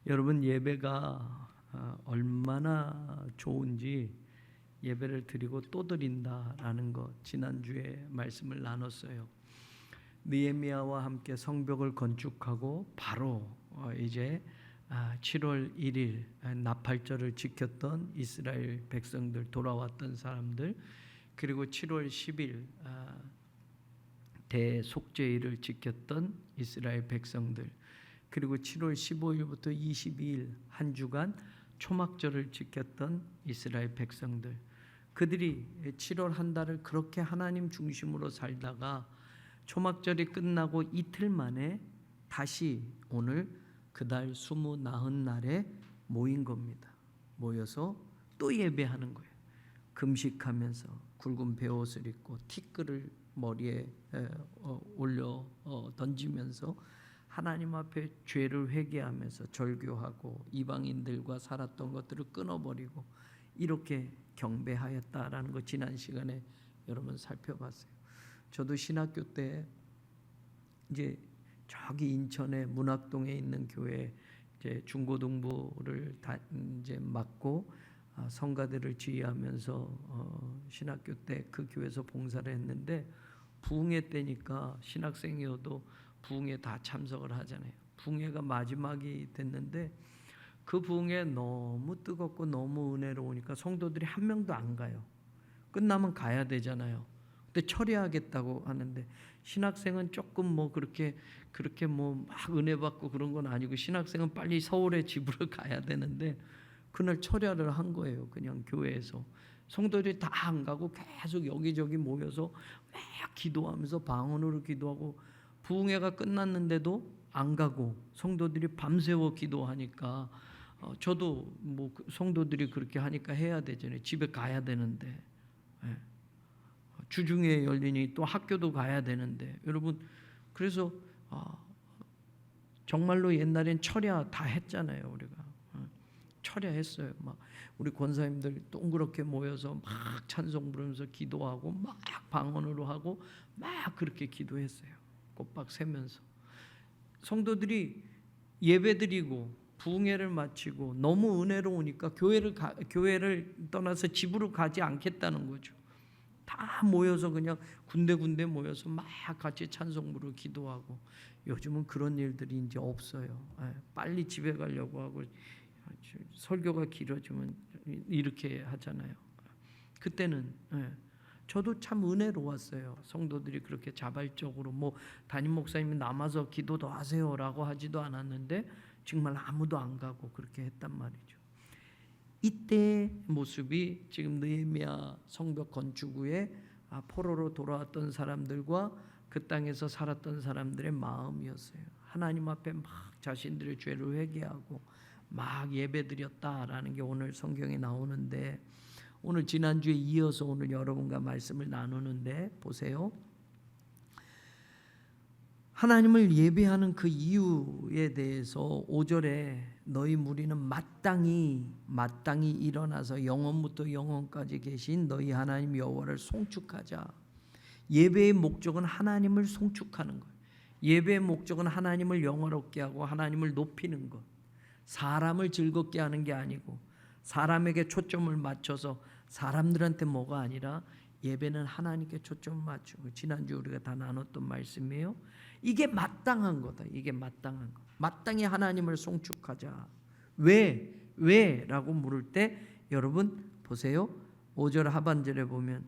여러분, 예배가 얼마나 좋은지 예배를 드리고 또 드린다라는 것 지난주에 말씀을 나눴어요. 느헤미야와 함께 성벽을 건축하고 바로 이제 7월 1일 나팔절을 지켰던 이스라엘 백성들, 돌아왔던 사람들, 그리고 7월 10일 대속죄일을 지켰던 이스라엘 백성들, 그리고 7월 15일부터 22일 한 주간 초막절을 지켰던 이스라엘 백성들, 그들이 7월 한 달을 그렇게 하나님 중심으로 살다가 초막절이 끝나고 이틀 만에 다시 오늘 그달 29날에 모인 겁니다. 모여서 또 예배하는 거예요. 금식하면서 굵은 베옷을 입고 티끌을 머리에 올려 던지면서 하나님 앞에 죄를 회개하면서 절규하고 이방인들과 살았던 것들을 끊어버리고 이렇게 경배하였다라는 거 지난 시간에 여러분 살펴봤어요. 저도 신학교 때 이제 저기 인천의 문학동에 있는 교회 이제 중고등부를 이제 맡고 성가대를 지휘하면서 신학교 때 그 교회에서 봉사를 했는데, 부흥회 때니까 신학생이어도 부흥회 다 참석을 하잖아요. 부흥회가 마지막이 됐는데 그 부흥회 너무 뜨겁고 너무 은혜로우니까 성도들이 한 명도 안 가요. 끝나면 가야 되잖아요. 근데 처리하겠다고 하는데 신학생은 조금 뭐 그렇게 뭐 막 은혜 받고 그런 건 아니고, 신학생은 빨리 서울에 집으로 가야 되는데 그날 철야를 한 거예요. 그냥 교회에서 성도들이 다 안 가고 계속 여기저기 모여서 막 기도하면서 방언으로 기도하고, 부흥회가 끝났는데도 안 가고 성도들이 밤새워 기도하니까 저도 뭐 성도들이 그렇게 하니까 해야 되잖아요. 집에 가야 되는데, 주중에 열리니 또 학교도 가야 되는데, 여러분 그래서 정말로 옛날엔 철야 다 했잖아요. 우리가 철야했어요. 막 우리 권사님들 동그랗게 모여서 막 찬송 부르면서 기도하고 막 방언으로 하고 막 그렇게 기도했어요. 꼬박 새면서 성도들이 예배드리고 부흥회를 마치고 너무 은혜로우니까 교회를 떠나서 집으로 가지 않겠다는 거죠. 다 모여서 그냥 군데군데 모여서 막 같이 찬송 부르고 기도하고. 요즘은 그런 일들이 이제 없어요. 빨리 집에 가려고 하고 설교가 길어지면 이렇게 하잖아요. 그때는 저도 참 은혜로웠어요. 성도들이 그렇게 자발적으로 뭐 담임 목사님이 남아서 기도도 하세요라고 하지도 않았는데 정말 아무도 안 가고 그렇게 했단 말이죠. 이때 모습이 지금 느헤미야 성벽 건축 후에 포로로 돌아왔던 사람들과 그 땅에서 살았던 사람들의 마음이었어요. 하나님 앞에 막 자신들의 죄를 회개하고 막 예배드렸다라는 게 오늘 성경에 나오는데, 오늘 지난주에 이어서 오늘 여러분과 말씀을 나누는데 보세요. 하나님을 예배하는 그 이유에 대해서 5절에 너희 무리는 마땅히 일어나서 영원부터 영원까지 계신 너희 하나님 여호와를 송축하자. 예배의 목적은 하나님을 송축하는 거예요. 예배의 목적은 하나님을 영화롭게 하고 하나님을 높이는 것, 사람을 즐겁게 하는 게 아니고 사람에게 초점을 맞춰서 사람들한테 뭐가 아니라 예배는 하나님께 초점을 맞추고, 지난주 우리가 다 나눴던 말씀이에요. 이게 마땅한 거다. 이게 마땅한 거. 마땅히 하나님을 송축하자. 왜? 라고 물을 때 여러분 보세요. 5절 하반절에 보면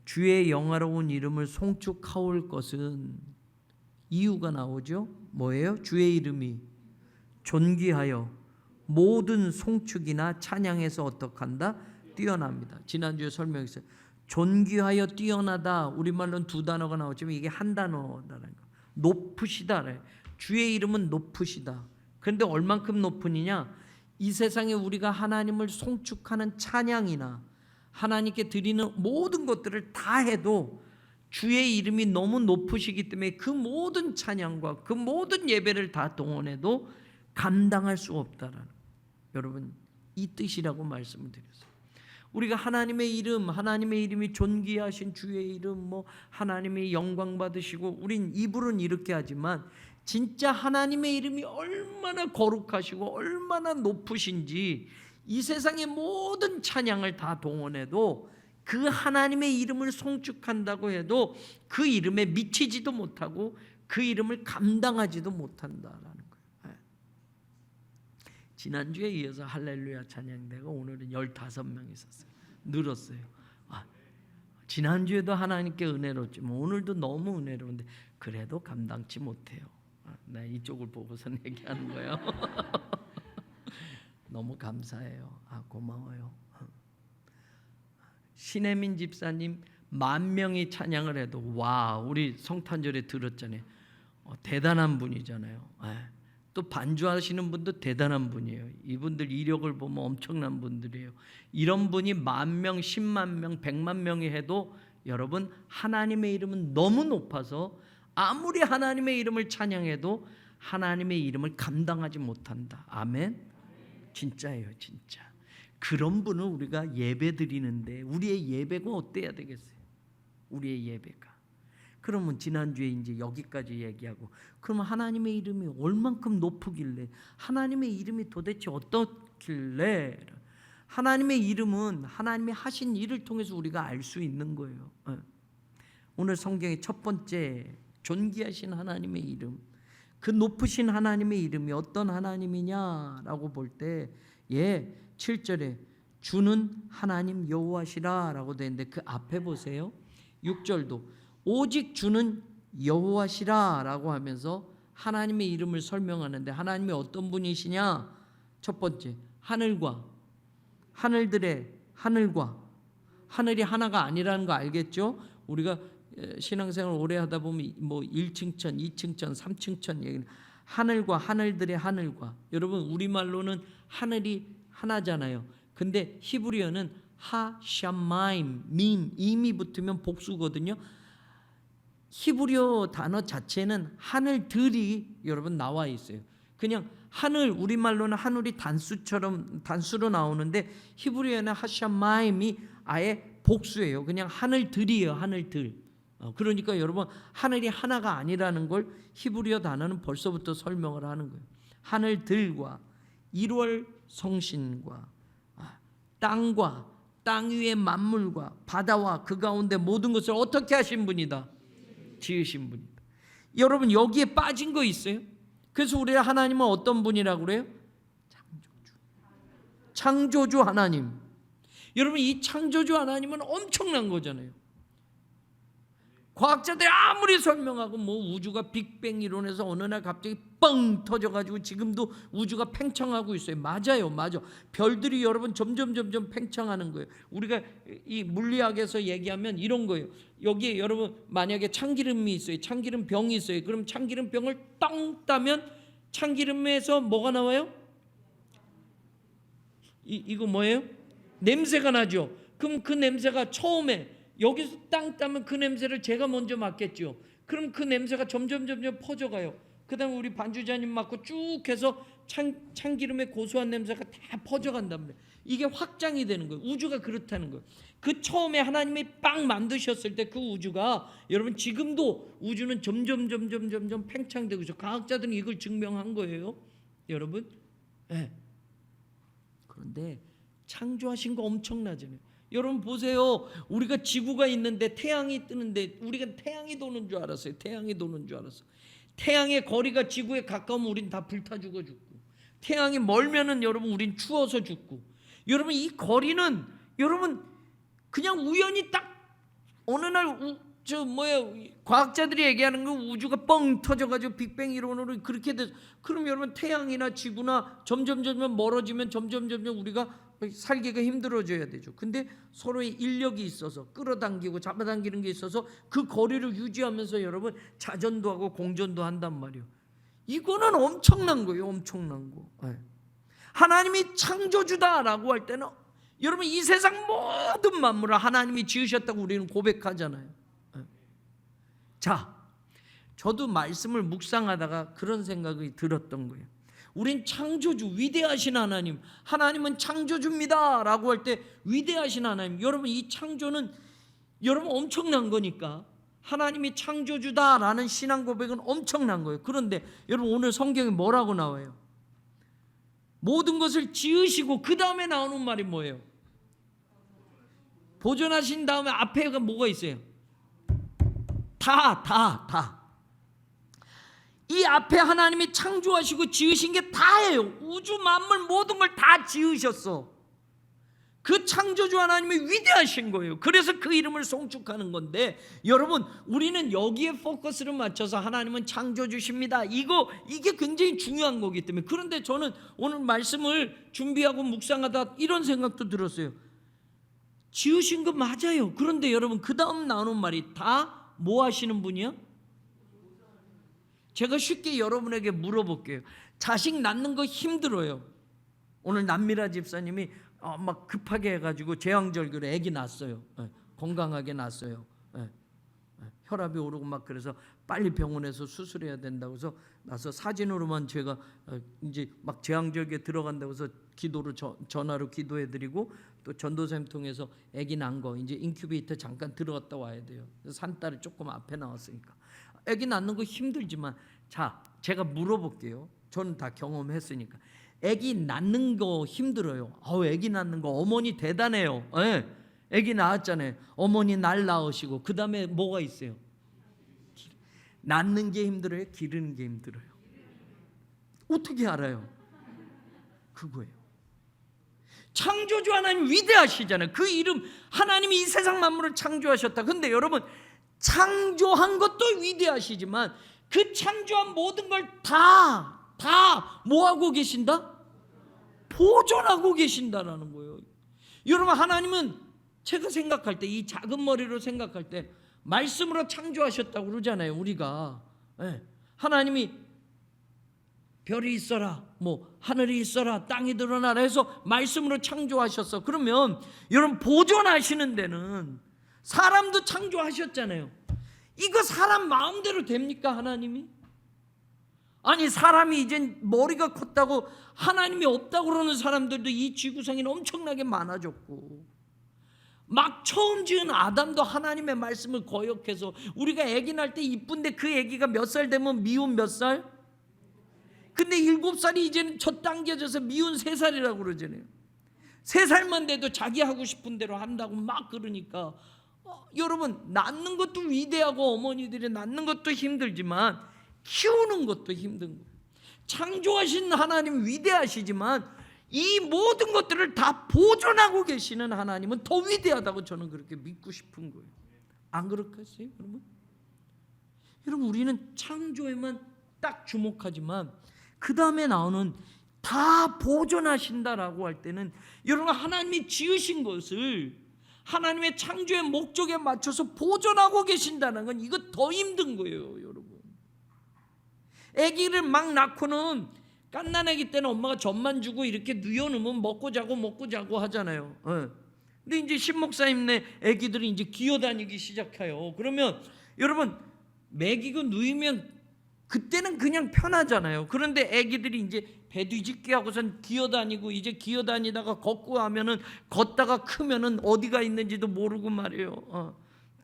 주의 영화로운 이름을 송축하올 것은, 이유가 나오죠. 뭐예요? 주의 이름이 존귀하여 모든 송축이나 찬양에서 어떡한다? 뛰어납니다. 지난주에 설명했어요. 존귀하여 뛰어나다, 우리말로는 두 단어가 나오지만 이게 한 단어라는 거. 높으시다. 주의 이름은 높으시다. 그런데 얼만큼 높으느냐? 이 세상에 우리가 하나님을 송축하는 찬양이나 하나님께 드리는 모든 것들을 다 해도 주의 이름이 너무 높으시기 때문에 그 모든 찬양과 그 모든 예배를 다 동원해도 감당할 수 없다라는, 여러분 이 뜻이라고 말씀을 드렸어요. 우리가 하나님의 이름, 하나님의 이름이 존귀하신 주의 이름, 뭐 하나님의 영광 받으시고, 우린 입으로는 이렇게 하지만 진짜 하나님의 이름이 얼마나 거룩하시고 얼마나 높으신지 이 세상의 모든 찬양을 다 동원해도 그 하나님의 이름을 송축한다고 해도 그 이름에 미치지도 못하고 그 이름을 감당하지도 못한다라는 거예요. 지난주에 이어서 할렐루야 찬양대가 오늘은 15명 있었어요. 늘었어요. 지난주에도 하나님께 은혜롭지만 오늘도 너무 은혜로운데 그래도 감당치 못해요. 나 이쪽을 보고선 얘기하는 거예요. 너무 감사해요. 고마워요. 신혜민 집사님 10,000명이 찬양을 해도 와, 우리 성탄절에 들었잖아요. 대단한 분이잖아요. 또 반주하시는 분도 대단한 분이에요. 이분들 이력을 보면 엄청난 분들이에요. 이런 분이 10,000명, 10만 명, 100만 명이 해도 여러분 하나님의 이름은 너무 높아서 아무리 하나님의 이름을 찬양해도 하나님의 이름을 감당하지 못한다. 아멘. 진짜예요, 진짜. 그런 분을 우리가 예배 드리는데 우리의 예배가 어때야 되겠어요? 우리의 예배가. 그러면 지난주에 이제 여기까지 얘기하고, 그러면 하나님의 이름이 얼만큼 높으길래, 하나님의 이름이 도대체 어떻길래, 하나님의 이름은 하나님이 하신 일을 통해서 우리가 알 수 있는 거예요. 오늘 성경의 첫 번째 존귀하신 하나님의 이름, 그 높으신 하나님의 이름이 어떤 하나님이냐라고 볼 때 7절에 주는 하나님 여호와시라 라고 되어 있는데 그 앞에 보세요. 6절도 오직 주는 여호와시라 라고 하면서 하나님의 이름을 설명하는데, 하나님이 어떤 분이시냐? 첫 번째, 하늘과 하늘들의 하늘과, 하늘이 하나가 아니라는 거 알겠죠? 우리가 신앙생활 오래 하다 보면 뭐 1층천, 2층천, 3층천 얘기는 하늘과 하늘들의 하늘과. 여러분 우리말로는 하늘이 하나잖아요. 근데 히브리어는 하샤마임, 밈, 임이 붙으면 복수거든요. 히브리어 단어 자체는 하늘들이 여러분 나와 있어요. 그냥 하늘, 우리말로는 하늘이 단수로 나오는데 히브리어는 하샤마임이 아예 복수예요. 그냥 하늘들이에요. 하늘들. 그러니까 여러분 하늘이 하나가 아니라는 걸 히브리어 단어는 벌써부터 설명을 하는 거예요. 하늘들과 1월 성신과 땅과 땅 위의 만물과 바다와 그 가운데 모든 것을 어떻게 하신 분이다? 지으신 분이다. 여러분 여기에 빠진 거 있어요? 그래서 우리 하나님은 어떤 분이라고 그래요? 창조주 하나님. 여러분 이 창조주 하나님은 엄청난 거잖아요. 과학자들이 아무리 설명하고 뭐 우주가 빅뱅 이론에서 어느 날 갑자기 뻥 터져가지고 지금도 우주가 팽창하고 있어요. 맞아요, 맞아. 별들이 여러분 점점 팽창하는 거예요. 우리가 이 물리학에서 얘기하면 이런 거예요. 여기에 여러분 만약에 참기름이 있어요. 참기름 병이 있어요. 그럼 참기름 병을 땅 따면 참기름에서 뭐가 나와요? 이거 뭐예요? 냄새가 나죠. 그럼 그 냄새가 처음에 여기서 땅 따면 그 냄새를 제가 먼저 맡겠죠. 그럼 그 냄새가 점점 퍼져가요. 그 다음에 우리 반주자님 맡고 쭉 해서 참기름의 고소한 냄새가 다 퍼져간단 말이에요. 이게 확장이 되는 거예요. 우주가 그렇다는 거예요. 그 처음에 하나님이 빵 만드셨을 때 그 우주가 여러분 지금도 우주는 점점 팽창되고 있어요. 과학자들은 이걸 증명한 거예요. 여러분. 네. 그런데 창조하신 거 엄청나잖아요. 여러분 보세요. 우리가 지구가 있는데 태양이 뜨는데 우리가 태양이 도는 줄 알았어요. 태양이 도는 줄 알았어. 태양의 거리가 지구에 가까우면 우린 다 불타 죽어 죽고, 태양이 멀면은 여러분 우린 추워서 죽고. 여러분 이 거리는 여러분 그냥 우연히 딱 어느 날 과학자들이 얘기하는 거 우주가 뻥 터져가지고 빅뱅 이론으로 그렇게 돼서, 그럼 여러분 태양이나 지구나 점점 멀어지면 점점 우리가 살기가 힘들어져야 되죠. 근데 서로의 인력이 있어서 끌어당기고 잡아당기는 게 있어서 그 거리를 유지하면서 여러분 자전도 하고 공전도 한단 말이에요. 이거는 엄청난 거예요. 엄청난 거. 하나님이 창조주다라고 할 때는 여러분 이 세상 모든 만물을 하나님이 지으셨다고 우리는 고백하잖아요. 자, 저도 말씀을 묵상하다가 그런 생각이 들었던 거예요. 우린 창조주, 위대하신 하나님, 하나님은 창조주입니다 라고 할 때 위대하신 하나님, 여러분 이 창조는 여러분 엄청난 거니까 하나님이 창조주다라는 신앙 고백은 엄청난 거예요. 그런데 여러분 오늘 성경에 뭐라고 나와요? 모든 것을 지으시고 그 다음에 나오는 말이 뭐예요? 보존하신 다음에 앞에가 뭐가 있어요? 다. 이 앞에 하나님이 창조하시고 지으신 게 다예요. 우주 만물 모든 걸 다 지으셨어. 그 창조주 하나님이 위대하신 거예요. 그래서 그 이름을 송축하는 건데, 여러분 우리는 여기에 포커스를 맞춰서 하나님은 창조주십니다, 이게 굉장히 중요한 거기 때문에. 그런데 저는 오늘 말씀을 준비하고 묵상하다 이런 생각도 들었어요. 지으신 거 맞아요. 그런데 여러분 그 다음 나오는 말이 다 뭐 하시는 분이요? 제가 쉽게 여러분에게 물어볼게요. 자식 낳는 거 힘들어요. 오늘 남미라 집사님이 막 급하게 해가지고 제왕절개로 아기 낳았어요. 건강하게 낳았어요. 혈압이 오르고 막 그래서 빨리 병원에서 수술해야 된다고 해서 나서 사진으로만 제가 이제 막 제왕절개 들어간다고 해서 기도로 전화로 기도해드리고, 또 전도사님 통해서 아기 낳은 거 이제 인큐베이터 잠깐 들어갔다 와야 돼요. 산딸이 조금 앞에 나왔으니까. 아기 낳는 거 힘들지만, 자 제가 물어볼게요. 저는 다 경험했으니까. 아기 낳는 거 힘들어요. 아기 낳는 거 어머니 대단해요. 아기 낳았잖아요. 어머니 날 낳으시고 그 다음에 뭐가 있어요? 낳는 게 힘들어요? 기르는 게 힘들어요? 어떻게 알아요? 그거예요. 창조주 하나님 위대하시잖아요. 그 이름, 하나님이 이 세상 만물을 창조하셨다. 근데 여러분 창조한 것도 위대하시지만 그 창조한 모든 걸 다 뭐하고 계신다? 보존하고 계신다라는 거예요. 여러분 하나님은 제가 생각할 때, 이 작은 머리로 생각할 때 말씀으로 창조하셨다고 그러잖아요. 우리가 하나님이 별이 있어라, 뭐 하늘이 있어라, 땅이 드러나라 해서 말씀으로 창조하셨어. 그러면 여러분 보존하시는 데는 사람도 창조하셨잖아요. 이거 사람 마음대로 됩니까 하나님이? 아니 사람이 이젠 머리가 컸다고 하나님이 없다고 그러는 사람들도 이 지구상에는 엄청나게 많아졌고, 막 처음 지은 아담도 하나님의 말씀을 거역해서, 우리가 아기 낳을 때 이쁜데 그 아기가 몇 살 되면 미운 몇 살? 근데 7살이 이제는 첫 당겨져서 미운 3살이라고 그러잖아요. 3살만 돼도 자기 하고 싶은 대로 한다고 막 그러니까 여러분 낳는 것도 위대하고 어머니들이 낳는 것도 힘들지만 키우는 것도 힘든 거예요. 창조하신 하나님 위대하시지만 이 모든 것들을 다 보존하고 계시는 하나님은 더 위대하다고 저는 그렇게 믿고 싶은 거예요. 안 그렇겠어요 여러분? 여러분 우리는 창조에만 딱 주목하지만 그 다음에 나오는 다 보존하신다라고 할 때는 여러분 하나님이 지으신 것을 하나님의 창조의 목적에 맞춰서 보존하고 계신다는 건 이거 더 힘든 거예요 여러분. 아기를 막 낳고는 갓난아기 때는 엄마가 젖만 주고 이렇게 누워놓으면 먹고 자고 하잖아요. 근데 이제 신목사님네 아기들이 이제 기어다니기 시작해요. 그러면 여러분 먹이고 누이면 그때는 그냥 편하잖아요. 그런데 아기들이 이제 배 뒤집기 하고선 기어다니고, 이제 기어다니다가 걷고 하면은, 걷다가 크면은 어디가 있는지도 모르고 말이에요.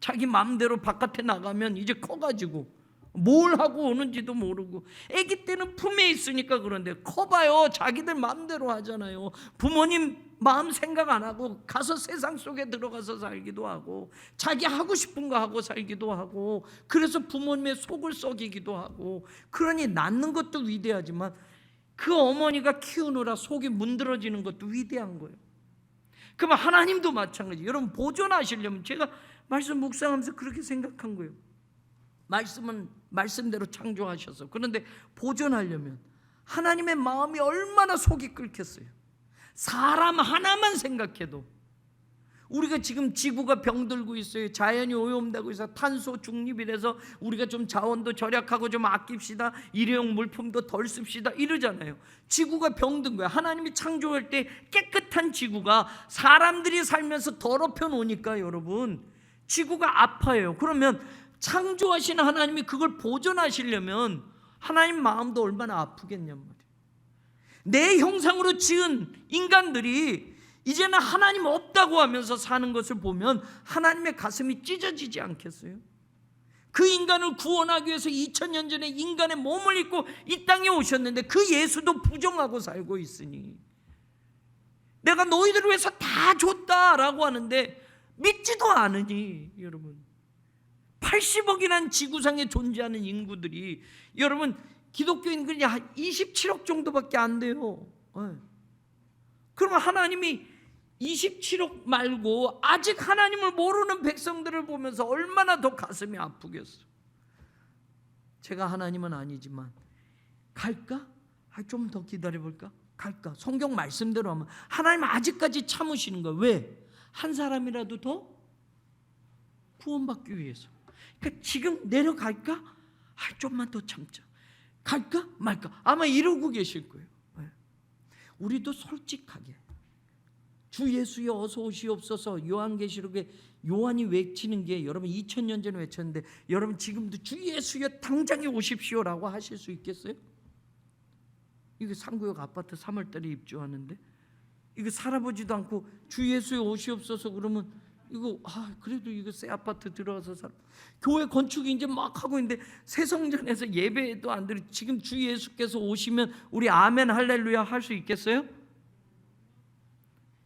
자기 마음대로 바깥에 나가면 이제 커가지고 뭘 하고 오는지도 모르고, 아기 때는 품에 있으니까. 그런데 커봐요 자기들 마음대로 하잖아요. 부모님 마음 생각 안 하고 가서 세상 속에 들어가서 살기도 하고 자기 하고 싶은 거 하고 살기도 하고, 그래서 부모님의 속을 썩이기도 하고. 그러니 낳는 것도 위대하지만 그 어머니가 키우느라 속이 문드러지는 것도 위대한 거예요. 그러면 하나님도 마찬가지. 여러분 보존하시려면, 제가 말씀 묵상하면서 그렇게 생각한 거예요. 말씀은 말씀대로 창조하셔서, 그런데 보존하려면 하나님의 마음이 얼마나 속이 끓겠어요. 사람 하나만 생각해도 우리가 지금 지구가 병들고 있어요. 자연이 오염되고 있어. 탄소 중립이라서 우리가 좀 자원도 절약하고 좀 아낍시다, 일회용 물품도 덜 씁시다 이러잖아요. 지구가 병든 거야. 하나님이 창조할 때 깨끗한 지구가 사람들이 살면서 더럽혀 놓으니까 여러분 지구가 아파요. 그러면 창조하신 하나님이 그걸 보존하시려면 하나님 마음도 얼마나 아프겠냔 말이에요. 내 형상으로 지은 인간들이 이제는 하나님 없다고 하면서 사는 것을 보면 하나님의 가슴이 찢어지지 않겠어요? 그 인간을 구원하기 위해서 2000년 전에 인간의 몸을 입고 이 땅에 오셨는데 그 예수도 부정하고 살고 있으니 내가 너희들을 위해서 다 줬다라고 하는데 믿지도 않으니, 여러분 80억이라는 지구상에 존재하는 인구들이, 여러분 기독교인들이 한 27억 정도밖에 안 돼요. 그러면 하나님이 27억 말고 아직 하나님을 모르는 백성들을 보면서 얼마나 더 가슴이 아프겠어. 제가 하나님은 아니지만 갈까? 좀 더 기다려볼까? 갈까? 성경 말씀대로 하면 하나님 아직까지 참으시는 거예요. 왜? 한 사람이라도 더 구원받기 위해서. 그러니까 지금 내려갈까? 좀만 더 참자. 갈까? 말까? 아마 이러고 계실 거예요. 우리도 솔직하게 주 예수여 어서 오시옵소서, 요한계시록에 요한이 외치는 게 여러분 2000년 전에 외쳤는데 여러분 지금도 주 예수여 당장에 오십시오라고 하실 수 있겠어요? 이거 상구역 아파트 3월달에 입주하는데 이거 살아보지도 않고 주 예수여 오시옵소서 그러면 이거 그래도 이거 새 아파트 들어가서 살아. 교회 건축이 이제 막 하고 있는데 새성전에서 예배도 안 드리. 지금 주 예수께서 오시면 우리 아멘 할렐루야 할 수 있겠어요?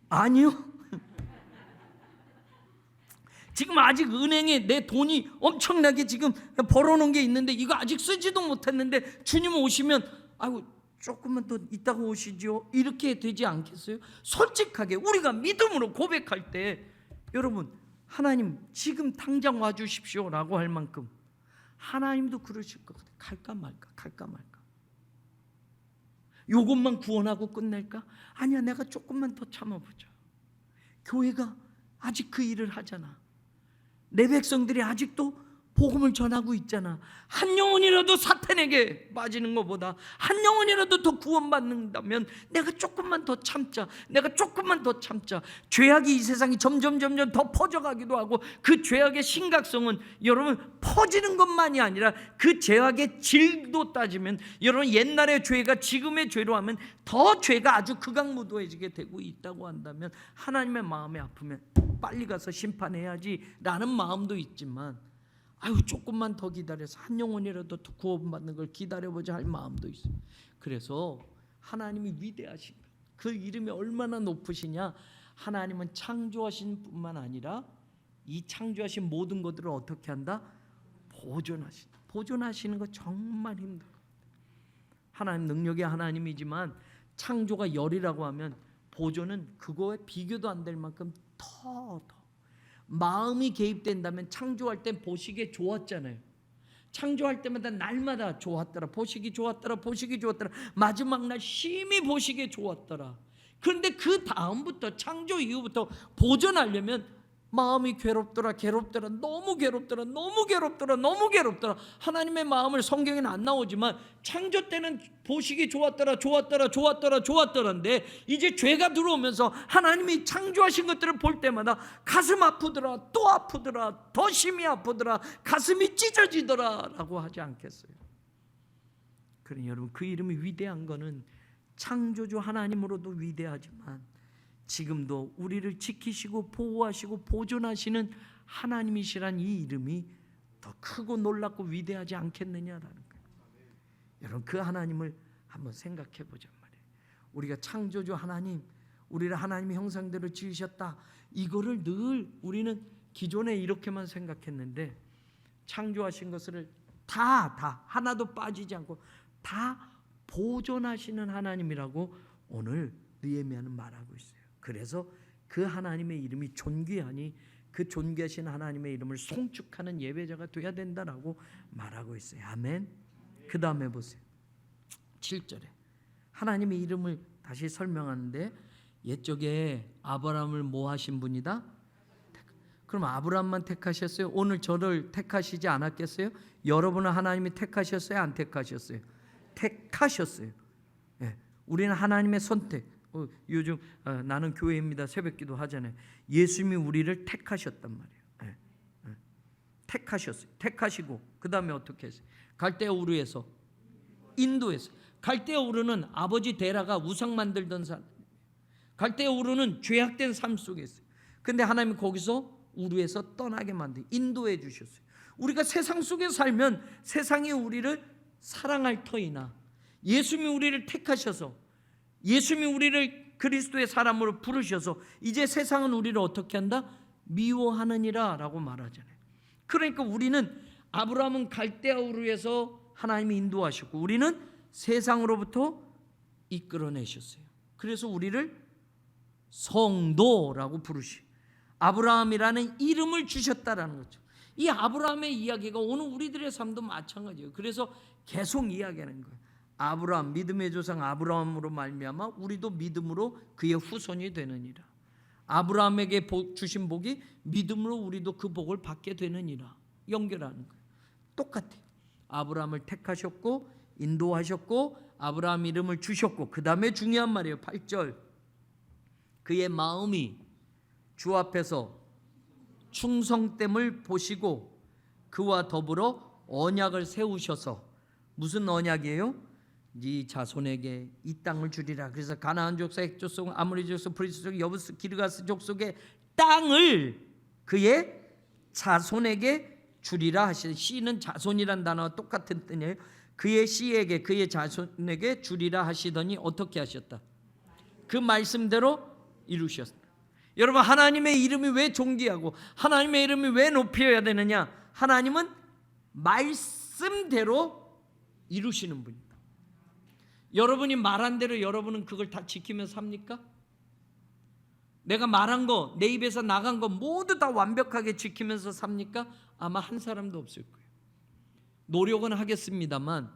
아니요. 지금 아직 은행에 내 돈이 엄청나게 지금 벌어놓은 게 있는데 이거 아직 쓰지도 못했는데 주님 오시면 아이고 조금만 더 이따가 오시죠, 이렇게 되지 않겠어요? 솔직하게 우리가 믿음으로 고백할 때 여러분 하나님 지금 당장 와주십시오 라고 할 만큼 하나님도 그러실 것 같아요. 갈까 말까, 갈까 말까. 요것만 구원하고 끝낼까? 아니야, 내가 조금만 더 참아보자. 교회가 아직 그 일을 하잖아. 내 백성들이 아직도 복음을 전하고 있잖아. 한 영혼이라도 사탄에게 빠지는 것보다 한 영혼이라도 더 구원받는다면 내가 조금만 더 참자. 내가 조금만 더 참자. 죄악이 이 세상이 점점 더 퍼져가기도 하고 그 죄악의 심각성은 여러분 퍼지는 것만이 아니라 그 죄악의 질도 따지면 여러분 옛날의 죄가 지금의 죄로 하면 더 죄가 아주 극악무도해지게 되고 있다고 한다면 하나님의 마음이 아프면 빨리 가서 심판해야지 라는 마음도 있지만 조금만 더 기다려서 한 영혼이라도 더 구원받는 걸 기다려보자 할 마음도 있어요. 그래서 하나님이 위대하신 것, 그 이름이 얼마나 높으시냐. 하나님은 창조하신 뿐만 아니라 이 창조하신 모든 것들을 어떻게 한다? 보존하신다. 보존하시는 거 정말 힘든 겁니다. 하나님 능력의 하나님이지만 창조가 열이라고 하면 보존은 그거에 비교도 안 될 만큼 더 마음이 개입된다면 창조할 땐 보시기에 좋았잖아요. 창조할 때마다 날마다 좋았더라, 보시기 좋았더라, 보시기 좋았더라, 마지막 날 심히 보시기에 좋았더라. 그런데 그 다음부터 창조 이후부터 보존하려면 마음이 괴롭더라, 너무 괴롭더라, 너무 괴롭더라. 하나님의 마음을 성경에는 안 나오지만 창조 때는 보시기 좋았더라인데 이제 죄가 들어오면서 하나님이 창조하신 것들을 볼 때마다 가슴 아프더라, 또 아프더라, 더 심히 아프더라, 가슴이 찢어지더라 라고 하지 않겠어요? 그러니 여러분 그 이름이 위대한 거는 창조주 하나님으로도 위대하지만 지금도 우리를 지키시고 보호하시고 보존하시는 하나님이시란 이 이름이 더 크고 놀랍고 위대하지 않겠느냐라는 거예요. 여러분 그 하나님을 한번 생각해 보자 말이에요. 우리가 창조주 하나님, 우리를 하나님의 형상대로 지으셨다. 이거를 늘 우리는 기존에 이렇게만 생각했는데 창조하신 것을 다 하나도 빠지지 않고 다 보존하시는 하나님이라고 오늘 느헤미야는 말하고 있어요. 그래서 그 하나님의 이름이 존귀하니 그 존귀하신 하나님의 이름을 송축하는 예배자가 돼야 된다라고 말하고 있어요. 아멘. 그 다음에 보세요. 7절에 하나님의 이름을 다시 설명하는데 옛적에 아브라함을 뭐 하신 분이다? 그럼 아브라함만 택하셨어요? 오늘 저를 택하시지 않았겠어요? 여러분은 하나님이 택하셨어요? 안 택하셨어요? 택하셨어요. 우리는 하나님의 선택. 요즘 나는 교회입니다 새벽기도 하잖아요. 예수님이 우리를 택하셨단 말이에요. 택하셨어요. 택하시고 그 다음에 어떻게 했어요? 갈대아 우르에서 인도했어요. 갈대아 우르는 아버지 데라가 우상 만들던 사람, 갈대아 우르는 죄악된 삶 속에 있어요. 근데 하나님이 거기서 우르에서 떠나게 만들 인도해 주셨어요. 우리가 세상 속에 살면 세상이 우리를 사랑할 터이나 예수님이 우리를 택하셔서 예수님이 우리를 그리스도의 사람으로 부르셔서 이제 세상은 우리를 어떻게 한다? 미워하느니라 라고 말하잖아요. 그러니까 우리는 아브라함은 갈대아 우르에서 하나님이 인도하셨고 우리는 세상으로부터 이끌어내셨어요. 그래서 우리를 성도라고 부르시 아브라함이라는 이름을 주셨다라는 거죠. 이 아브라함의 이야기가 오늘 우리들의 삶도 마찬가지예요. 그래서 계속 이야기하는 거예요. 아브라함 믿음의 조상 아브라함으로 말미암아 우리도 믿음으로 그의 후손이 되느니라. 아브라함에게 주신 복이 믿음으로 우리도 그 복을 받게 되느니라. 연결하는 거예요. 똑같아요. 아브라함을 택하셨고 인도하셨고 아브라함 이름을 주셨고 그 다음에 중요한 말이에요. 8절 그의 마음이 주 앞에서 충성됨을 보시고 그와 더불어 언약을 세우셔서 무슨 언약이에요? 네 자손에게 이 땅을 주리라. 그래서 가나안 족속, 헷 족속, 아모리 족속, 브리스 족속, 여부스, 기르가스 족속의 땅을 그의 자손에게 주리라 하시는 씨는 자손이란 단어와 똑같은 뜻이에요. 그의 씨에게 그의 자손에게 주리라 하시더니 어떻게 하셨다? 그 말씀대로 이루셨다. 여러분 하나님의 이름이 왜 존귀하고 하나님의 이름이 왜 높여야 되느냐? 하나님은 말씀대로 이루시는 분입니다. 여러분이 말한 대로 여러분은 그걸 다 지키면서 삽니까? 내가 말한 거, 내 입에서 나간 거 모두 다 완벽하게 지키면서 삽니까? 아마 한 사람도 없을 거예요. 노력은 하겠습니다만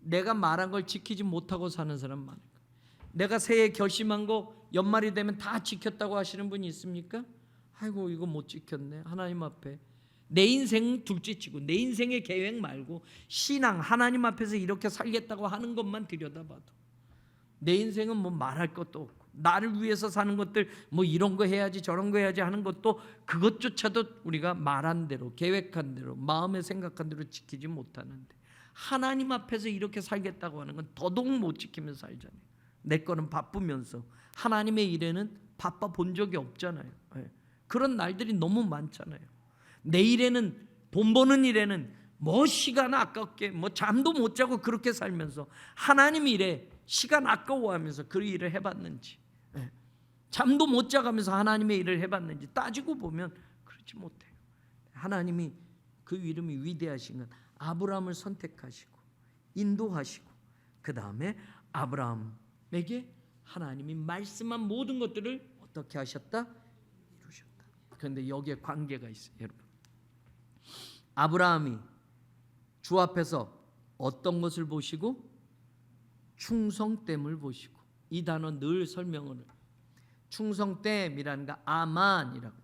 내가 말한 걸 지키지 못하고 사는 사람 많을 거예요. 내가 새해 결심한 거 연말이 되면 다 지켰다고 하시는 분이 있습니까? 아이고 이거 못 지켰네. 하나님 앞에 내 인생 둘째치고 내 인생의 계획 말고 신앙 하나님 앞에서 이렇게 살겠다고 하는 것만 들여다봐도 내 인생은 뭐 말할 것도 없고 나를 위해서 사는 것들 뭐 이런 거 해야지 저런 거 해야지 하는 것도 그것조차도 우리가 말한 대로 계획한 대로 마음에 생각한 대로 지키지 못하는데 하나님 앞에서 이렇게 살겠다고 하는 건 더더욱 못 지키면서 살잖아요. 내 거는 바쁘면서 하나님의 일에는 바빠 본 적이 없잖아요. 그런 날들이 너무 많잖아요. 내 일에는 돈 버는 일에는 뭐 시간 아깝게 뭐 잠도 못 자고 그렇게 살면서 하나님 일에 시간 아까워하면서 그 일을 해봤는지 잠도 못 자가면서 하나님의 일을 해봤는지 따지고 보면 그렇지 못해요. 하나님이 그 이름이 위대하신 건 아브라함을 선택하시고 인도하시고 그 다음에 아브라함에게 하나님이 말씀한 모든 것들을 어떻게 하셨다? 이루셨다. 그런데 여기에 관계가 있어요. 여러분 아브라함이 주 앞에서 어떤 것을 보시고 충성됨을 보시고 이 단어 늘 설명을 해요. 충성됨이라는 거 아만이라고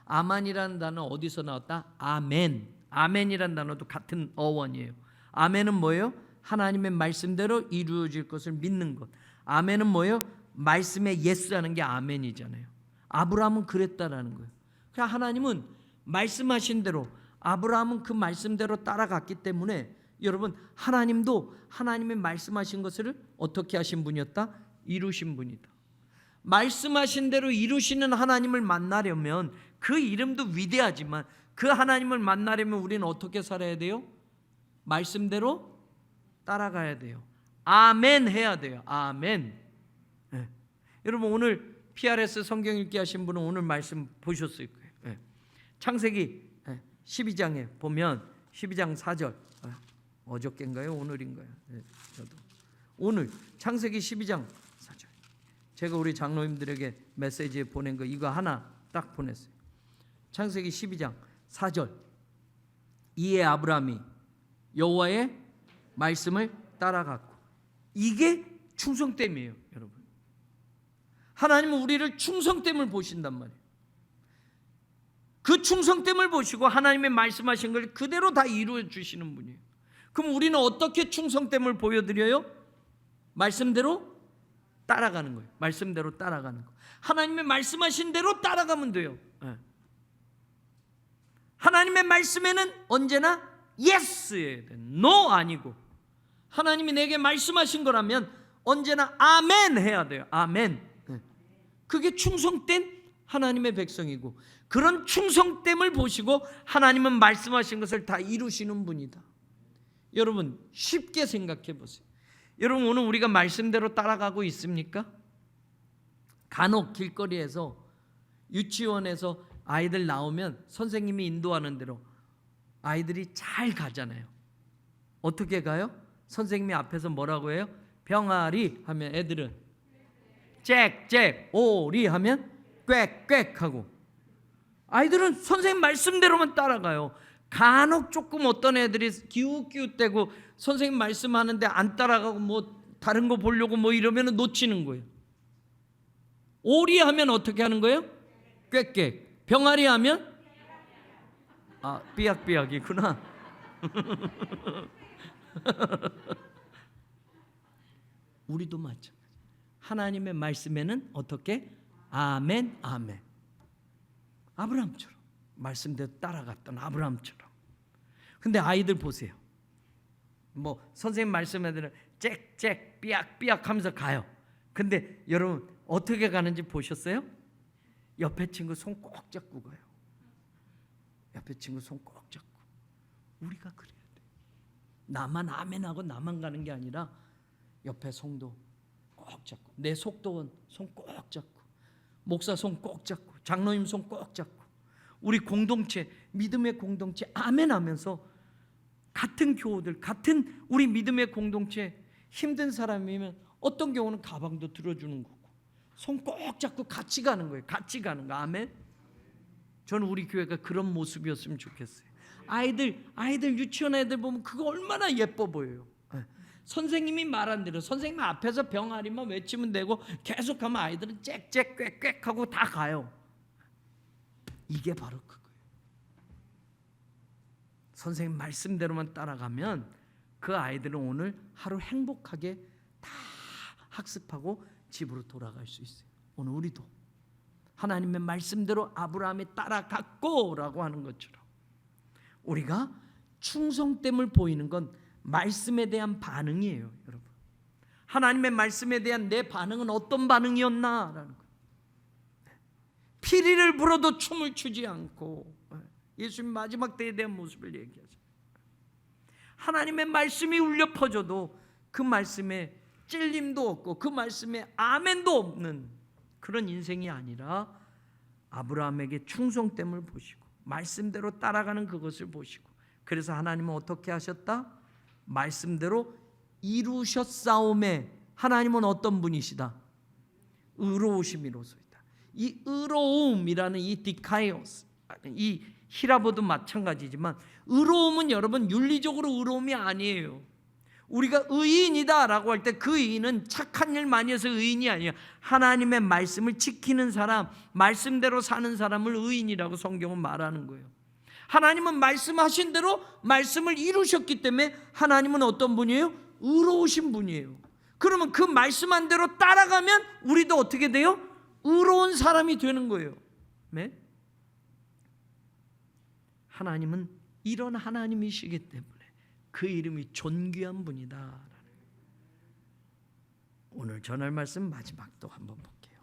아만이라는 단어 어디서 나왔다? 아멘. 아멘이라는 단어도 같은 어원이에요. 아멘은 뭐예요? 하나님의 말씀대로 이루어질 것을 믿는 것. 아멘은 뭐예요? 말씀에 예스하는 게 아멘이잖아요. 아브라함은 그랬다라는 거예요. 그냥 하나님은 말씀하신 대로 아브라함은 그 말씀대로 따라갔기 때문에 여러분 하나님도 하나님의 말씀하신 것을 어떻게 하신 분이었다? 이루신 분이다. 말씀하신 대로 이루시는 하나님을 만나려면 그 이름도 위대하지만 그 하나님을 만나려면 우리는 어떻게 살아야 돼요? 말씀대로 따라가야 돼요. 아멘 해야 돼요. 아멘. 네. 여러분 오늘 PRS 성경 읽기 하신 분은 오늘 말씀 보셨을 거예요. 네. 창세기 12장에 보면 12장 4절 어저께인가요? 오늘인가요? 네, 저도 오늘 창세기 12장 4절 제가 우리 장로님들에게 메시지에 보낸 거 이거 하나 딱 보냈어요. 창세기 12장 4절 이에 아브라함이 여호와의 말씀을 따라갔고 이게 충성됨이에요. 여러분 하나님은 우리를 충성됨을 보신단 말이에요. 그 충성됨을 보시고 하나님의 말씀하신 걸 그대로 다 이루어 주시는 분이에요. 그럼 우리는 어떻게 충성됨을 보여드려요? 말씀대로 따라가는 거예요. 말씀대로 따라가는 거. 하나님의 말씀하신 대로 따라가면 돼요. 하나님의 말씀에는 언제나 예스예요. 노 아니고 하나님이 내게 말씀하신 거라면 언제나 아멘 해야 돼요. 아멘. 그게 충성된 하나님의 백성이고, 그런 충성됨을 보시고 하나님은 말씀하신 것을 다 이루시는 분이다. 여러분 쉽게 생각해 보세요. 여러분 오늘 우리가 말씀대로 따라가고 있습니까? 간혹 길거리에서 유치원에서 아이들 나오면 선생님이 인도하는 대로 아이들이 잘 가잖아요. 어떻게 가요? 선생님이 앞에서 뭐라고 해요? 병아리 하면 애들은 짹짹, 오리 하면 꽥꽥 하고, 아이들은 선생님 말씀대로만 따라가요. 간혹 조금 어떤 애들이 기웃기웃대고 선생님 말씀하는데 안 따라가고 뭐 다른 거 보려고 뭐 이러면 놓치는 거예요. 오리 하면 어떻게 하는 거예요? 꽥꽥. 병아리 하면 삐약삐약이구나. 우리도 마찬가지. 하나님의 말씀에는 어떻게? 아멘, 아멘. 아브라함처럼 말씀대로 따라갔던 아브라함처럼. 근데 아이들 보세요. 뭐 선생님 말씀에는 짹짹 삐약삐약 하면서 가요. 근데 여러분 어떻게 가는지 보셨어요? 옆에 친구 손 꼭 잡고 가요. 옆에 친구 손 꼭 잡고. 우리가 그래야 돼. 나만 아멘하고 나만 가는 게 아니라 옆에 성도 꼭 잡고, 내 속도원 손 꼭 잡고, 목사 손 꼭 잡고, 장로님 손 꼭 잡고, 우리 공동체, 믿음의 공동체 아멘 하면서 같은 교우들, 같은 우리 믿음의 공동체, 힘든 사람이면 어떤 경우는 가방도 들어주는 거고 손 꼭 잡고 같이 가는 거예요. 같이 가는 거. 아멘. 저는 우리 교회가 그런 모습이었으면 좋겠어요. 아이들 유치원 애들 보면 그거 얼마나 예뻐 보여요. 선생님이 말한 대로 선생님 앞에서 병아리만 외치면 되고 계속하면 아이들은 짹짹 꽥꽥 하고 다 가요. 이게 바로 그거예요. 선생님 말씀대로만 따라가면 그 아이들은 오늘 하루 행복하게 다 학습하고 집으로 돌아갈 수 있어요. 오늘 우리도 하나님의 말씀대로 아브라함이 따라갔고 라고 하는 것처럼 우리가 충성됨을 보이는 건 말씀에 대한 반응이에요. 여러분, 하나님의 말씀에 대한 내 반응은 어떤 반응이었나라는 거예요. 피리를 불어도 춤을 추지 않고, 예수님 마지막 때에 대한 모습을 얘기하죠. 하나님의 말씀이 울려 퍼져도 그 말씀에 찔림도 없고 그 말씀에 아멘도 없는 그런 인생이 아니라 아브라함에게 충성됨을 보시고 말씀대로 따라가는 그것을 보시고, 그래서 하나님은 어떻게 하셨다? 말씀대로 이루셨사오매. 하나님은 어떤 분이시다? 의로우심이로소이다. 이 의로움이라는 이 디카이오스, 이 히라보도 마찬가지지만 의로움은 여러분 윤리적으로 의로움이 아니에요. 우리가 의인이다 라고 할 때 그 의인은 착한 일 많이 해서 의인이 아니에요. 하나님의 말씀을 지키는 사람, 말씀대로 사는 사람을 의인이라고 성경은 말하는 거예요. 하나님은 말씀하신 대로 말씀을 이루셨기 때문에 하나님은 어떤 분이에요? 의로우신 분이에요. 그러면 그 말씀한 대로 따라가면 우리도 어떻게 돼요? 의로운 사람이 되는 거예요. 네? 하나님은 이런 하나님이시기 때문에 그 이름이 존귀한 분이다. 오늘 전할 말씀 마지막 또 한번 볼게요.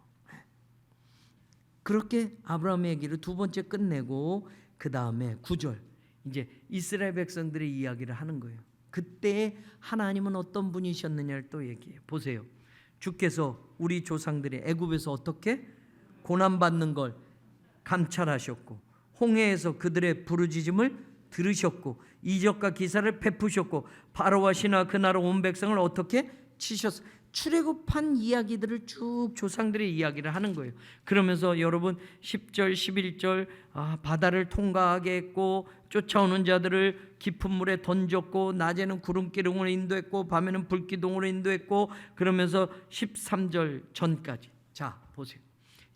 그렇게 아브라함의 얘기를 두 번째 끝내고 그 다음에 9절 이제 이스라엘 백성들의 이야기를 하는 거예요. 그때 하나님은 어떤 분이셨느냐를 또 얘기해요. 보세요. 주께서 우리 조상들이 애굽에서 어떻게 고난받는 걸 감찰하셨고 홍해에서 그들의 부르짖음을 들으셨고 이적과 기사를 베푸셨고 바로와 신하 그 나라 온 백성을 어떻게 치셨어. 출애굽한 이야기들을 쭉 조상들의 이야기를 하는 거예요. 그러면서 여러분 10절 11절 바다를 통과하게 했고 쫓아오는 자들을 깊은 물에 던졌고 낮에는 구름기둥으로 인도했고 밤에는 불기둥으로 인도했고 그러면서 13절 전까지. 자 보세요.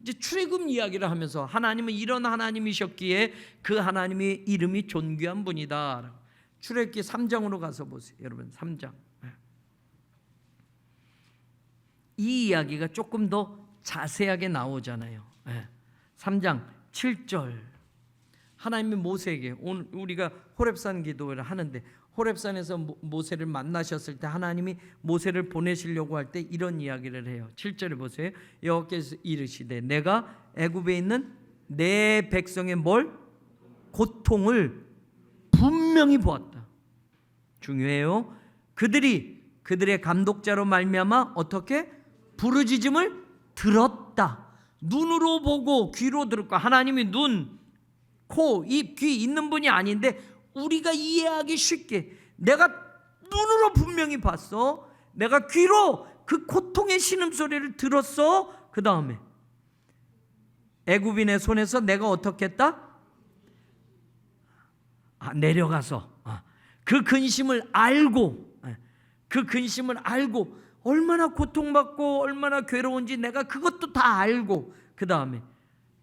이제 출애굽 이야기를 하면서 하나님은 이런 하나님이셨기에 그 하나님의 이름이 존귀한 분이다. 출애굽기 3장으로 가서 보세요. 여러분 3장. 이 이야기가 조금 더 자세하게 나오잖아요. 3장 7절 하나님이 모세에게, 오늘 우리가 호렙산 기도를 하는데 호렙산에서 모세를 만나셨을 때 하나님이 모세를 보내시려고 할 때 이런 이야기를 해요. 7절에 보세요. 여호와께서 이르시되 내가 애굽에 있는 내 백성의 뭘? 고통을 분명히 보았다. 중요해요. 그들의 감독자로 말미암아 어떻게? 부르짖음을 들었다. 눈으로 보고 귀로 들었고, 하나님이 눈, 코, 입, 귀 있는 분이 아닌데 우리가 이해하기 쉽게 내가 눈으로 분명히 봤어. 내가 귀로 그 고통의 신음소리를 들었어. 그 다음에 애굽인의 손에서 내가 어떻게 했다? 내려가서 그 근심을 알고, 그 근심을 알고 얼마나 고통받고 얼마나 괴로운지 내가 그것도 다 알고, 그 다음에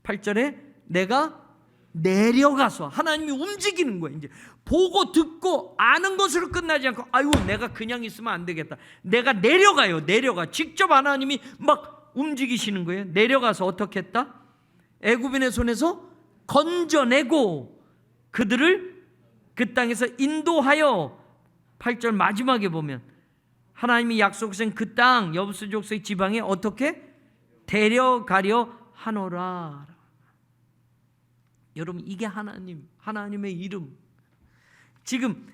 8절에 내가 내려가서, 하나님이 움직이는 거예요. 이제 보고 듣고 아는 것으로 끝나지 않고 아이고 내가 그냥 있으면 안 되겠다. 내가 내려가요. 내려가. 직접 하나님이 막 움직이시는 거예요. 내려가서 어떻게 했다? 애굽인의 손에서 건져내고 그들을 그 땅에서 인도하여, 8절 마지막에 보면 하나님이 약속하신 그 땅 여부수 족속의 지방에 어떻게 데려가려 하노라. 여러분, 이게 하나님의 이름. 지금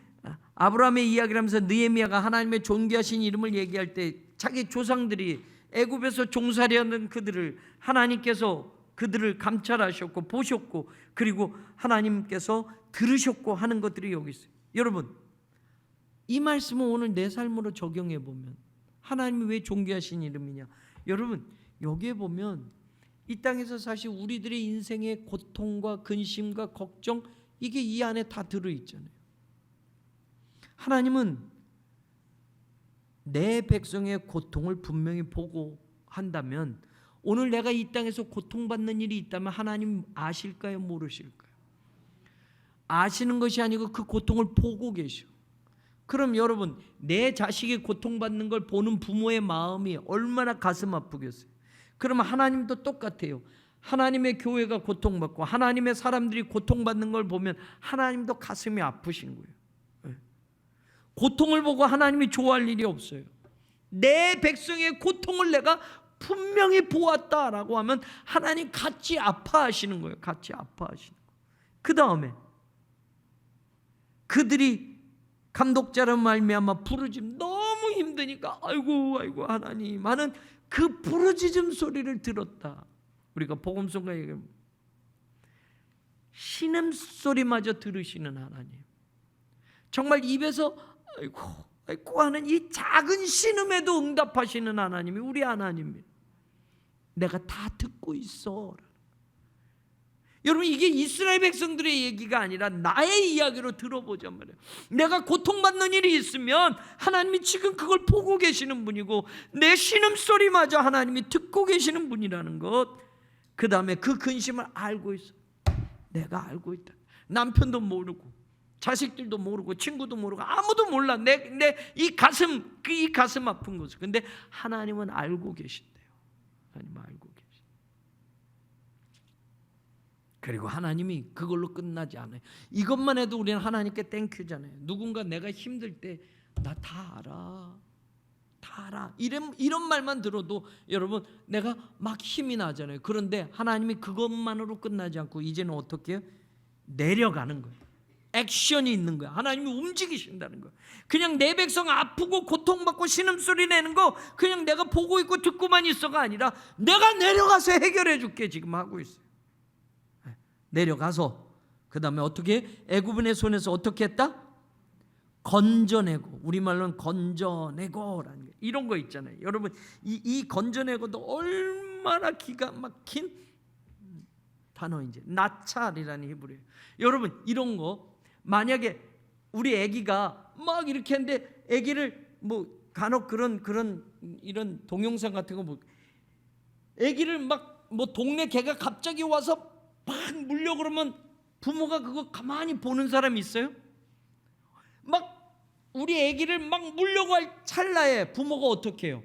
아브라함의 이야기를 하면서 느헤미야가 하나님의 존귀하신 이름을 얘기할 때 자기 조상들이 애굽에서 종살이하는 그들을 하나님께서 그들을 감찰하셨고 보셨고, 그리고 하나님께서 들으셨고 하는 것들이 여기 있어요. 여러분, 이 말씀을 오늘 내 삶으로 적용해 보면 하나님이 왜 존귀하신 이름이냐? 여러분, 여기에 보면 이 땅에서 사실 우리들의 인생의 고통과 근심과 걱정, 이게 이 안에 다 들어있잖아요. 하나님은 내 백성의 고통을 분명히 보고 한다면, 오늘 내가 이 땅에서 고통받는 일이 있다면 하나님 아실까요? 모르실까요? 아시는 것이 아니고 그 고통을 보고 계셔. 그럼 여러분, 내 자식이 고통받는 걸 보는 부모의 마음이 얼마나 가슴 아프겠어요. 그러면 하나님도 똑같아요. 하나님의 교회가 고통받고 하나님의 사람들이 고통받는 걸 보면 하나님도 가슴이 아프신 거예요. 고통을 보고 하나님이 좋아할 일이 없어요. 내 백성의 고통을 내가 분명히 보았다라고 하면 하나님 같이 아파하시는 거예요. 같이 아파하시는 거예요. 그 다음에 그들이 감독자로 말미암아 부르짖음, 너무 힘드니까 아이고 하나님 하는 그 부르짖음 소리를 들었다. 우리가 복음성가 얘기하면 신음소리마저 들으시는 하나님, 정말 입에서 아이고 하는 이 작은 신음에도 응답하시는 하나님이 우리 하나님입니다. 내가 다 듣고 있어. 여러분, 이게 이스라엘 백성들의 얘기가 아니라 나의 이야기로 들어보자 말이에요. 내가 고통받는 일이 있으면 하나님이 지금 그걸 보고 계시는 분이고 내 신음소리마저 하나님이 듣고 계시는 분이라는 것. 그 다음에 그 근심을 알고 있어. 내가 알고 있다. 남편도 모르고 자식들도 모르고 친구도 모르고 아무도 몰라. 내 이 가슴 아픈 것을. 근데 하나님은 알고 계신대요. 하나님은 알고 계신대요. 그리고 하나님이 그걸로 끝나지 않아요. 이것만 해도 우리는 하나님께 땡큐잖아요. 누군가 내가 힘들 때 나 다 알아. 다 알아. 이런 말만 들어도 여러분 내가 막 힘이 나잖아요. 그런데 하나님이 그것만으로 끝나지 않고 이제는 어떻게 해요? 내려가는 거예요. 액션이 있는 거야. 하나님이 움직이신다는 거야. 그냥 내 백성 아프고 고통받고 신음소리 내는 거 그냥 내가 보고 있고 듣고만 있어가 아니라 내가 내려가서 해결해 줄게 지금 하고 있어요. 내려가서 그 다음에 어떻게 애굽인의 손에서 어떻게 했다? 건져내고, 우리말로는 건져내고라는 게 이런 거 있잖아요. 여러분, 이 건져내고도 얼마나 기가 막힌 단어인지, 나찰이라는 히브리어예요. 여러분, 이런 거 만약에 우리 아기가 막 이렇게 했는데 아기를 뭐 간혹 그런 이런 동영상 같은 거 뭐 아기를 막 뭐 동네 개가 갑자기 와서 막 물려 그러면 부모가 그거 가만히 보는 사람이 있어요? 막 우리 아기를 막 물려고 할 찰나에 부모가 어떻게 해요?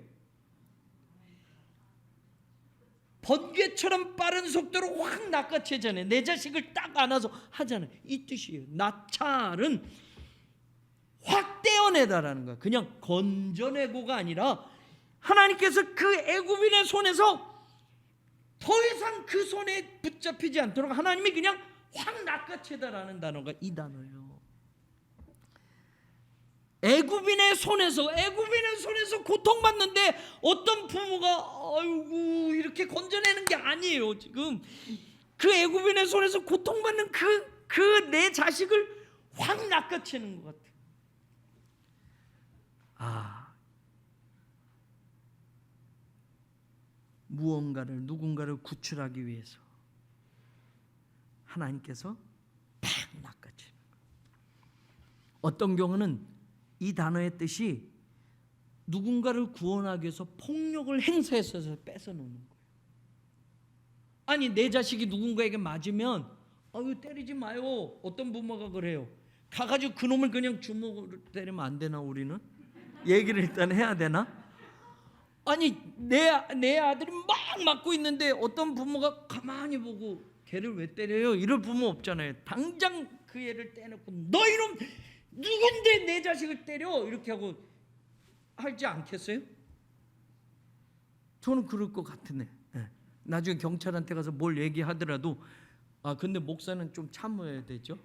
번개처럼 빠른 속도로 확 낚아채잖아요. 내 자식을 딱 안아서 하잖아요. 이 뜻이에요. 나찰은 확 떼어내다라는 거야. 그냥 건져내고가 아니라 하나님께서 그 애굽인의 손에서 더 이상 그 손에 붙잡히지 않도록 하나님이 그냥 확 낚아채다라는 단어가 이 단어예요. 애굽인의 손에서 고통받는데 어떤 부모가 아이고 이렇게 건져내는 게 아니에요. 지금 그 애굽인의 손에서 고통받는 그 내 자식을 확 낚아채는 것 같아요. 무언가를 누군가를 구출하기 위해서 하나님께서 팍 낚아채는 거예요. 어떤 경우는 이 단어의 뜻이 누군가를 구원하기 위해서 폭력을 행사해서 뺏어놓는 거예요. 아니 내 자식이 누군가에게 맞으면 아유 때리지 마요. 어떤 부모가 그래요. 가가지고 그놈을 그냥 주먹으로 때리면 안 되나 우리는? 얘기를 일단 해야 되나? 아니 내 아들이 막 맞고 있는데 어떤 부모가 가만히 보고 걔를 왜 때려요? 이럴 부모 없잖아요. 당장 그 애를 떼놓고 너 이놈 누군데 내 자식을 때려? 이렇게 하고 하지 않겠어요? 저는 그럴 것 같으네. 나중에 경찰한테 가서 뭘 얘기하더라도 근데 목사는 좀 참아야 되죠.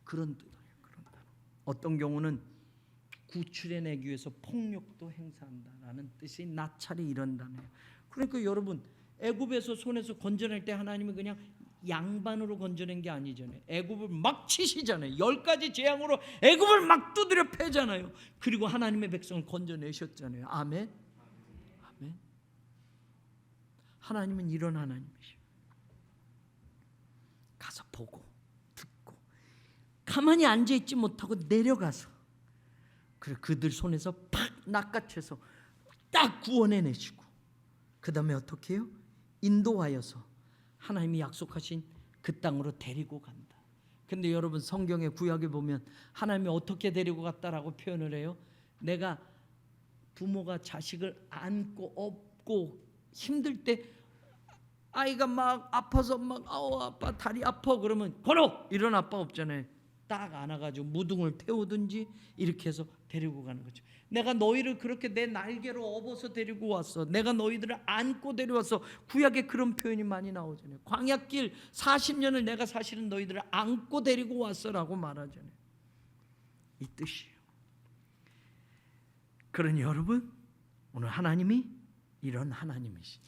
그런 단어예요. 그런 단어. 어떤 경우는 구출해내기 위해서 폭력도 행사한다라는 뜻이 나찰이 이런 단어예요. 그러니까 여러분 애굽에서 손에서 건져낼 때 하나님은 그냥 양반으로 건져낸 게 아니잖아요. 애굽을 막 치시잖아요. 10가지 재앙으로 애굽을 막 두드려 패잖아요. 그리고 하나님의 백성을 건져내셨잖아요. 아멘. 아멘. 하나님은 이런 하나님이시죠. 가서 보고 듣고 가만히 앉아있지 못하고 내려가서 그리고 그들 손에서 팍 낚아채서 딱 구원해내시고 그 다음에 어떻게 해요? 인도하여서 하나님이 약속하신 그 땅으로 데리고 간다. 근데 여러분 성경의 구약에 보면 하나님이 어떻게 데리고 갔다라고 표현을 해요? 내가 부모가 자식을 안고 업고 힘들 때 아이가 막 아파서 막 아우 아빠 다리 아파 그러면 걸어 이런 아빠 없잖아요. 딱 안아가지고 무등을 태우든지 이렇게 해서 데리고 가는 거죠. 내가 너희를 그렇게 내 날개로 업어서 데리고 왔어. 내가 너희들을 안고 데려왔어. 구약에 그런 표현이 많이 나오잖아요. 광야길 40년을 내가 사실은 너희들을 안고 데리고 왔어라고 말하잖아요. 이 뜻이에요. 그러니 여러분 오늘 하나님이 이런 하나님이시죠.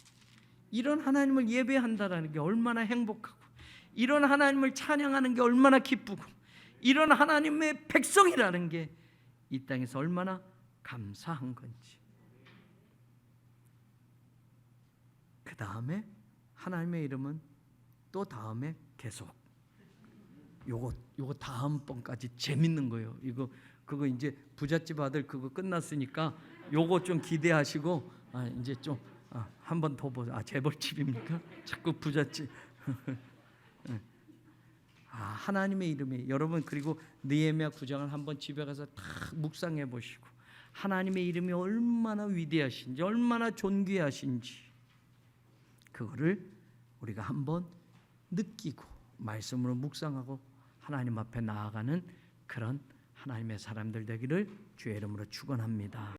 이런 하나님을 예배한다라는 게 얼마나 행복하고 이런 하나님을 찬양하는 게 얼마나 기쁘고 이런 하나님의 백성이라는 게 이 땅에서 얼마나 감사한 건지. 그 다음에 하나님의 이름은 또 다음에 계속 요거 다음번까지 재밌는 거예요. 그거 이제 부잣집 아들 그거 끝났으니까 요거 좀 기대하시고 이제 좀 한 번 더 보자. 재벌집입니까? 자꾸 부잣집. 하나님의 이름이 여러분 그리고 느헤미야 9장을 한번 집에 가서 다 묵상해 보시고 하나님의 이름이 얼마나 위대하신지 얼마나 존귀하신지 그거를 우리가 한번 느끼고 말씀으로 묵상하고 하나님 앞에 나아가는 그런 하나님의 사람들 되기를 주의 이름으로 축원합니다.